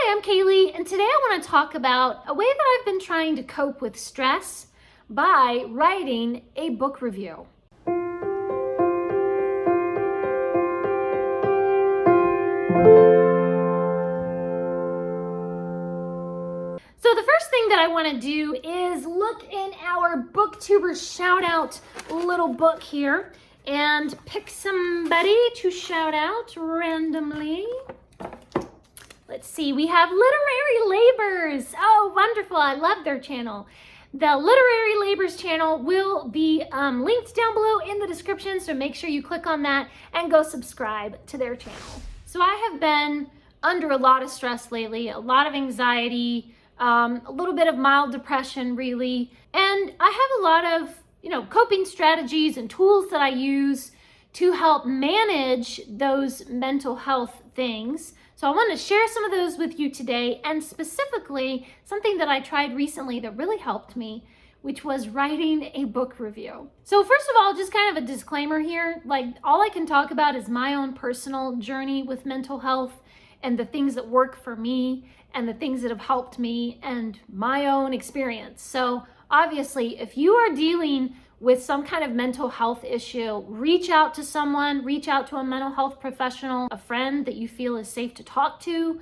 Hi, I'm Kaylee, and today I want to talk about a way that I've been trying to cope with stress by writing a book review. So the first thing that I want to do is look in our BookTuber shout out little book here and pick somebody to shout out randomly. Let's see, we have Literary Labors. Oh, wonderful. I love their channel. The Literary Labors channel will be linked down below in the description, so make sure you click on that and go subscribe to their channel. So I have been under a lot of stress lately, a lot of anxiety, a little bit of mild depression really, and I have a lot of, coping strategies and tools that I use to help manage those mental health things. So I want to share some of those with you today, and specifically something that I tried recently that really helped me, which was writing a book review. So first of all, just kind of a disclaimer here, like all I can talk about is my own personal journey with mental health and the things that work for me and the things that have helped me and my own experience. So obviously, if you are dealing with some kind of mental health issue, reach out to someone, reach out to a mental health professional, a friend that you feel is safe to talk to,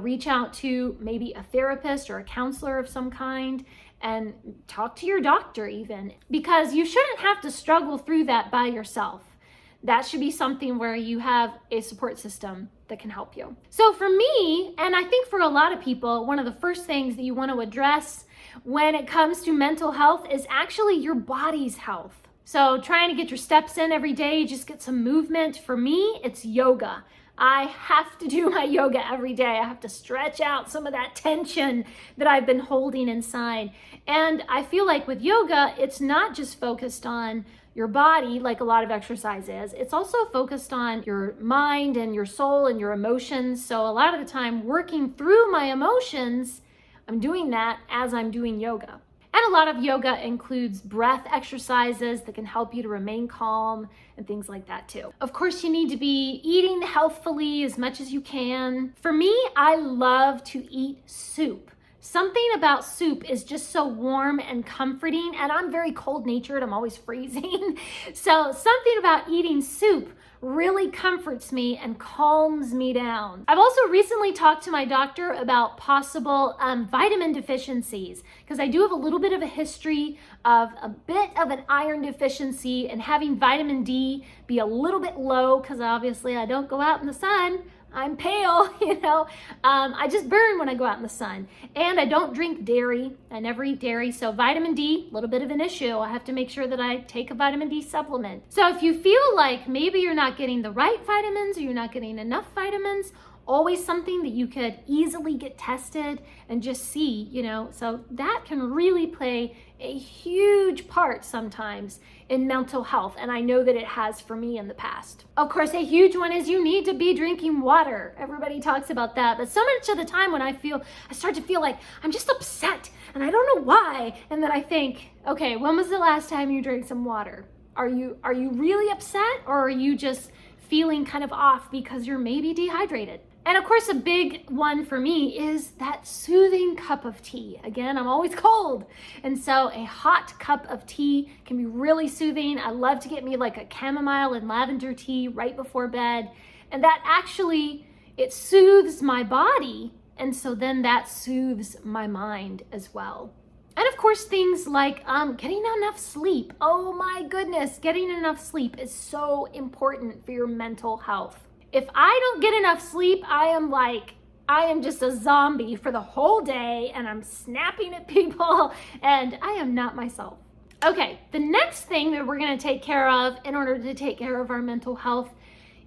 reach out to maybe a therapist or a counselor of some kind, and talk to your doctor even, because you shouldn't have to struggle through that by yourself. That should be something where you have a support system that can help you. So for me, and I think for a lot of people, one of the first things that you want to address when it comes to mental health is actually your body's health. So trying to get your steps in every day, just get some movement. For me, it's yoga. I have to do my yoga every day. I have to stretch out some of that tension that I've been holding inside. And I feel like with yoga, it's not just focused on your body like a lot of exercise is. It's also focused on your mind and your soul and your emotions. So a lot of the time working through my emotions, I'm doing that as I'm doing yoga. And a lot of yoga includes breath exercises that can help you to remain calm and things like that too. Of course, you need to be eating healthfully as much as you can. For me, I love to eat soup. Something about soup is just so warm and comforting, and I'm very cold-natured. I'm always freezing. So something about eating soup really comforts me and calms me down. I've also recently talked to my doctor about possible vitamin deficiencies, because I do have a little bit of a history of a bit of an iron deficiency and having vitamin D be a little bit low, because obviously I don't go out in the sun. I'm pale, I just burn when I go out in the sun. And I don't drink dairy. I never eat dairy. So vitamin D, a little bit of an issue. I have to make sure that I take a vitamin D supplement. So if you feel like maybe you're not getting the right vitamins or you're not getting enough vitamins, always something that you could easily get tested and just see, so that can really play a huge part sometimes in mental health. And I know that it has for me in the past. Of course, a huge one is you need to be drinking water. Everybody talks about that. But so much of the time when I start to feel like I'm just upset and I don't know why. And then I think, okay, when was the last time you drank some water? Are you really upset, or are you just feeling kind of off because you're maybe dehydrated? And of course, a big one for me is that soothing cup of tea. Again, I'm always cold. And so a hot cup of tea can be really soothing. I love to get me like a chamomile and lavender tea right before bed. And that actually, it soothes my body. And so then that soothes my mind as well. And of course, things like getting enough sleep. Oh my goodness, getting enough sleep is so important for your mental health. If I don't get enough sleep, I am just a zombie for the whole day, and I'm snapping at people, and I am not myself. Okay, the next thing that we're gonna take care of in order to take care of our mental health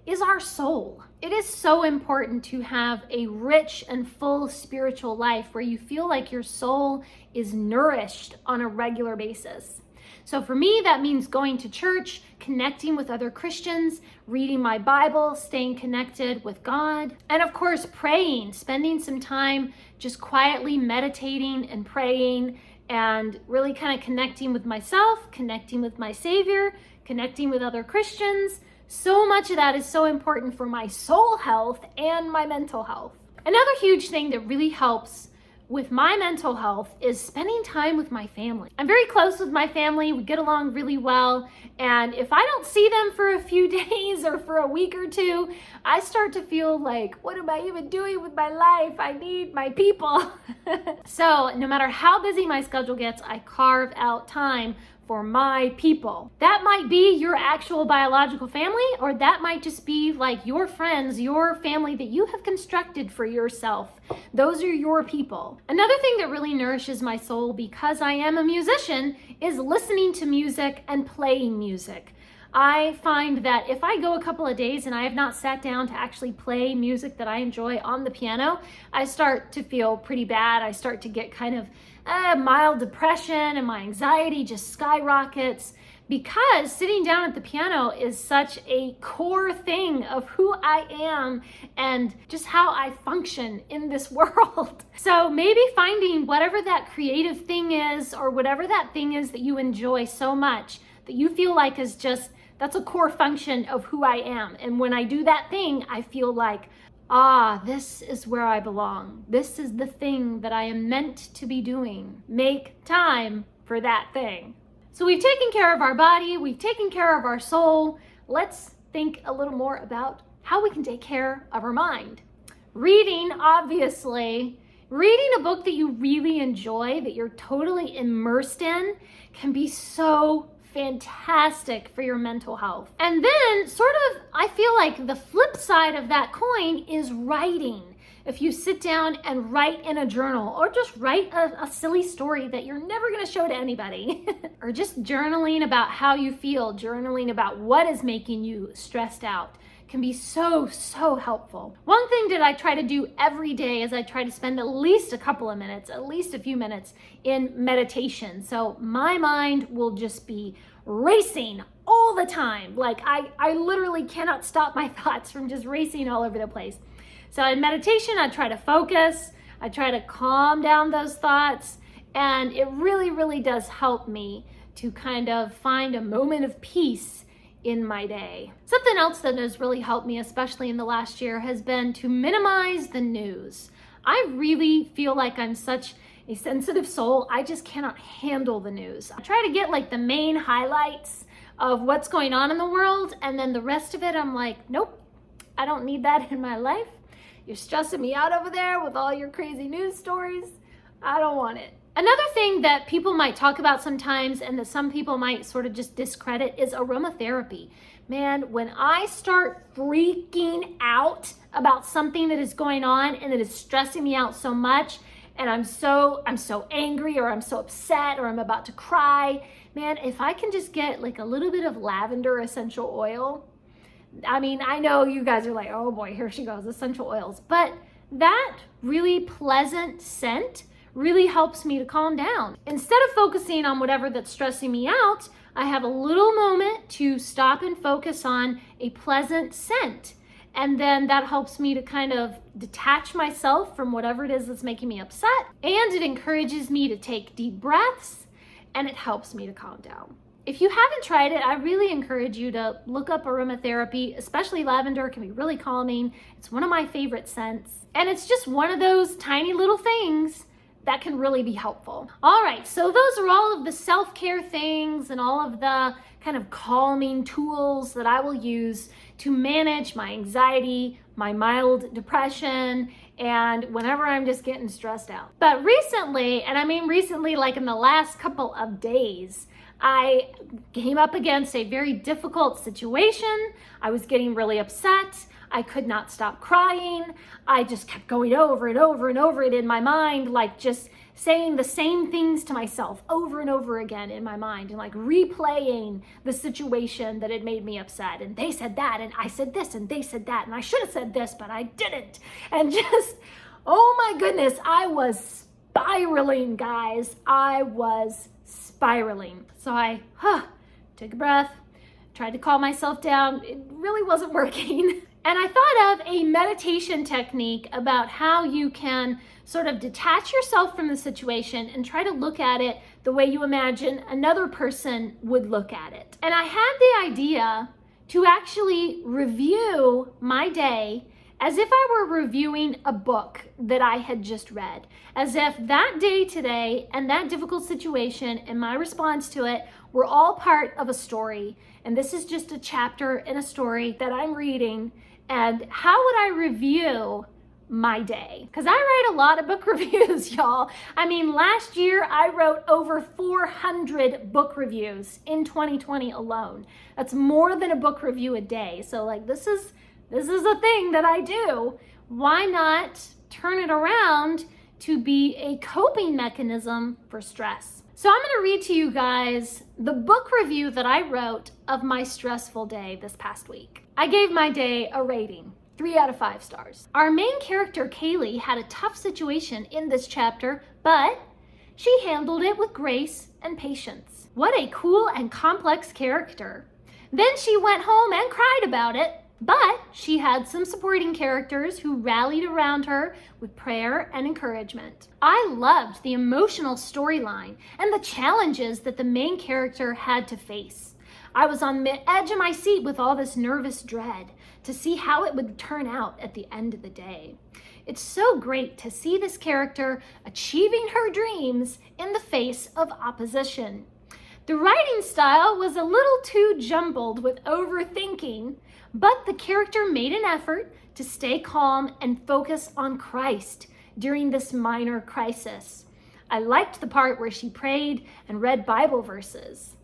is our soul. It is so important to have a rich and full spiritual life where you feel like your soul is nourished on a regular basis. So for me, that means going to church, connecting with other Christians, reading my Bible, staying connected with God, and of course, praying, spending some time just quietly meditating and praying and really kind of connecting with myself, connecting with my Savior, connecting with other Christians. So much of that is so important for my soul health and my mental health. Another huge thing that really helps with my mental health is spending time with my family. I'm very close with my family. We get along really well. And if I don't see them for a few days or for a week or two, I start to feel like, what am I even doing with my life? I need my people. So no matter how busy my schedule gets, I carve out time for my people. That might be your actual biological family, or that might just be like your friends, your family that you have constructed for yourself. Those are your people. Another thing that really nourishes my soul, because I am a musician, is listening to music and playing music. I find that if I go a couple of days and I have not sat down to actually play music that I enjoy on the piano, I start to feel pretty bad. I start to get kind of mild depression, and my anxiety just skyrockets, because sitting down at the piano is such a core thing of who I am and just how I function in this world. So maybe finding whatever that creative thing is, or whatever that thing is that you enjoy so much that you feel like is just, that's a core function of who I am. And when I do that thing, I feel like, this is where I belong. This is the thing that I am meant to be doing. Make time for that thing. So we've taken care of our body, we've taken care of our soul. Let's think a little more about how we can take care of our mind. Reading, obviously. Reading a book that you really enjoy, that you're totally immersed in, can be so fantastic for your mental health. And then sort of, I feel like the flip side of that coin is writing. If you sit down and write in a journal, or just write a silly story that you're never going to show to anybody, or just journaling about how you feel, journaling about what is making you stressed out, can be so helpful. One thing that I try to do every day is I try to spend at least a couple of minutes, at least a few minutes in meditation. So my mind will just be racing all the time. Like I literally cannot stop my thoughts from just racing all over the place. So in meditation, I try to focus, I try to calm down those thoughts, and it really does help me to kind of find a moment of peace in my day. Something else that has really helped me, especially in the last year, has been to minimize the news. I really feel like I'm such a sensitive soul. I just cannot handle the news. I try to get like the main highlights of what's going on in the world, and then the rest of it, I'm like, nope, I don't need that in my life. You're stressing me out over there with all your crazy news stories. I don't want it. Another thing that people might talk about sometimes, and that some people might sort of just discredit, is aromatherapy. Man, when I start freaking out about something that is going on and that is stressing me out so much, and I'm so angry, or I'm so upset, or I'm about to cry, man, if I can just get like a little bit of lavender essential oil, I mean, I know you guys are like, oh boy, here she goes, essential oils. But that really pleasant scent really helps me to calm down. Instead of focusing on whatever that's stressing me out, I have a little moment to stop and focus on a pleasant scent. And then that helps me to kind of detach myself from whatever it is that's making me upset. And it encourages me to take deep breaths, and it helps me to calm down. If you haven't tried it, I really encourage you to look up aromatherapy, especially lavender. It can be really calming. It's one of my favorite scents. And it's just one of those tiny little things that can really be helpful. All right, so those are all of the self-care things and all of the kind of calming tools that I will use to manage my anxiety, my mild depression, and whenever I'm just getting stressed out. But recently, and I mean recently like in the last couple of days, I came up against a very difficult situation. I was getting really upset. I could not stop crying. I just kept going over and over and over it in my mind, like just saying the same things to myself over and over again in my mind, and like replaying the situation that had made me upset. And they said that, and I said this, and they said that, and I should have said this, but I didn't. And just, oh my goodness, I was spiraling, guys. I was spiraling. So I took a breath, tried to calm myself down. It really wasn't working. And I thought of a meditation technique about how you can sort of detach yourself from the situation and try to look at it the way you imagine another person would look at it. And I had the idea to actually review my day as if I were reviewing a book that I had just read, as if that day today and that difficult situation and my response to it were all part of a story. And this is just a chapter in a story that I'm reading. And how would I review my day? Because I write a lot of book reviews, y'all. I mean, last year I wrote over 400 book reviews in 2020 alone. That's more than a book review a day. So like, this is a thing that I do. Why not turn it around to be a coping mechanism for stress? So I'm gonna read to you guys the book review that I wrote of my stressful day this past week. I gave my day a rating, 3 out of 5 stars. Our main character, Kaylee, had a tough situation in this chapter, but she handled it with grace and patience. What a cool and complex character. Then she went home and cried about it, but she had some supporting characters who rallied around her with prayer and encouragement. I loved the emotional storyline and the challenges that the main character had to face. I was on the edge of my seat with all this nervous dread to see how it would turn out at the end of the day. It's so great to see this character achieving her dreams in the face of opposition. The writing style was a little too jumbled with overthinking, but the character made an effort to stay calm and focus on Christ during this minor crisis. I liked the part where she prayed and read Bible verses.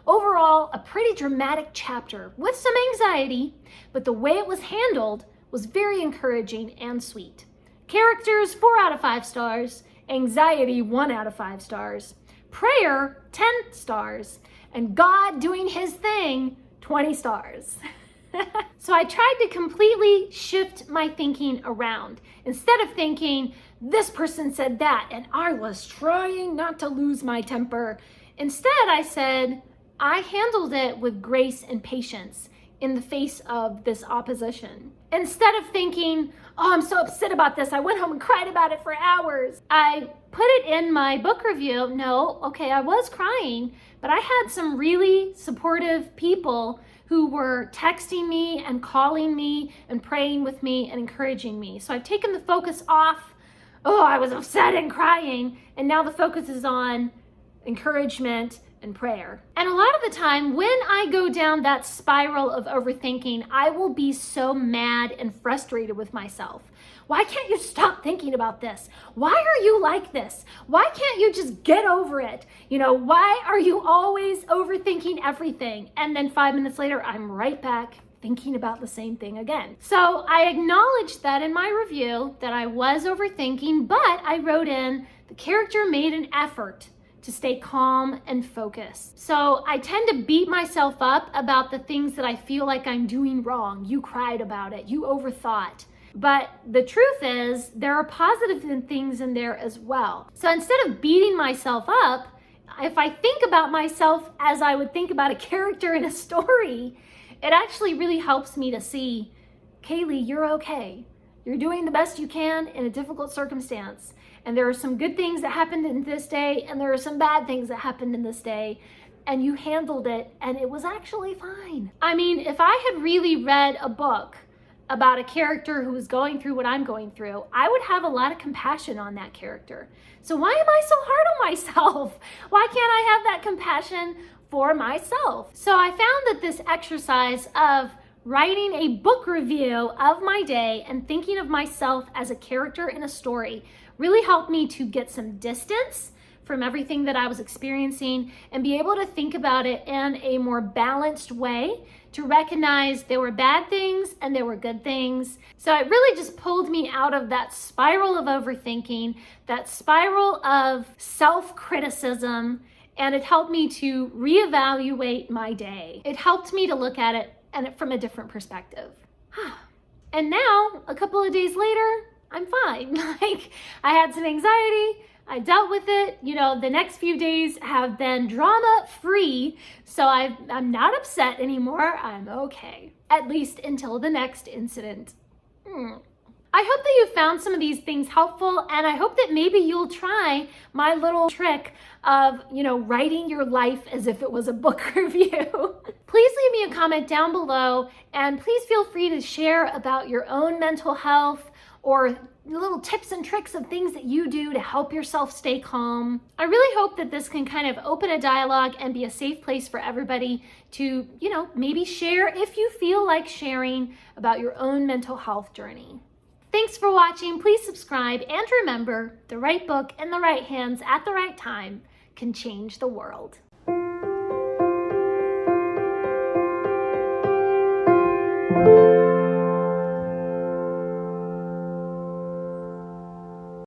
Overall, a pretty dramatic chapter with some anxiety, but the way it was handled was very encouraging and sweet. Characters, 4 out of 5 stars. Anxiety, 1 out of 5 stars. Prayer, 10 stars. And God doing his thing, 20 stars. So I tried to completely shift my thinking around. Instead of thinking, this person said that, and I was trying not to lose my temper. Instead, I said, I handled it with grace and patience in the face of this opposition. Instead of thinking, oh, I'm so upset about this, I went home and cried about it for hours, I put it in my book review. No, okay, I was crying, but I had some really supportive people who were texting me and calling me and praying with me and encouraging me. So I've taken the focus off, oh, I was upset and crying, and now the focus is on encouragement and prayer. And a lot of the time when I go down that spiral of overthinking, I will be so mad and frustrated with myself. Why can't you stop thinking about this? Why are you like this? Why can't you just get over it? You know, why are you always overthinking everything? And then 5 minutes later, I'm right back thinking about the same thing again. So I acknowledged that in my review that I was overthinking, but I wrote in the character made an effort to stay calm and focused. So I tend to beat myself up about the things that I feel like I'm doing wrong. You cried about it, you overthought. But the truth is, there are positive things in there as well. So instead of beating myself up, if I think about myself as I would think about a character in a story, it actually really helps me to see, Kaylee, you're okay. You're doing the best you can in a difficult circumstance. And there are some good things that happened in this day, and there are some bad things that happened in this day, and you handled it, and it was actually fine. I mean, if I had really read a book about a character who was going through what I'm going through, I would have a lot of compassion on that character. So why am I so hard on myself? Why can't I have that compassion for myself? So I found that this exercise of writing a book review of my day and thinking of myself as a character in a story really helped me to get some distance from everything that I was experiencing and be able to think about it in a more balanced way, to recognize there were bad things and there were good things. So it really just pulled me out of that spiral of overthinking, that spiral of self-criticism, and it helped me to reevaluate my day. It helped me to look at it from a different perspective. And now, a couple of days later, I'm fine. Like, I had some anxiety, I dealt with it. You know, the next few days have been drama-free, so I'm not upset anymore. I'm okay, at least until the next incident. I I hope that you found some of these things helpful, and I hope that maybe you'll try my little trick of, writing your life as if it was a book review. Please leave me a comment down below, and please feel free to share about your own mental health or little tips and tricks of things that you do to help yourself stay calm. I really hope that this can kind of open a dialogue and be a safe place for everybody to, maybe share if you feel like sharing about your own mental health journey. Thanks for watching. Please subscribe, and remember, the right book in the right hands at the right time can change the world.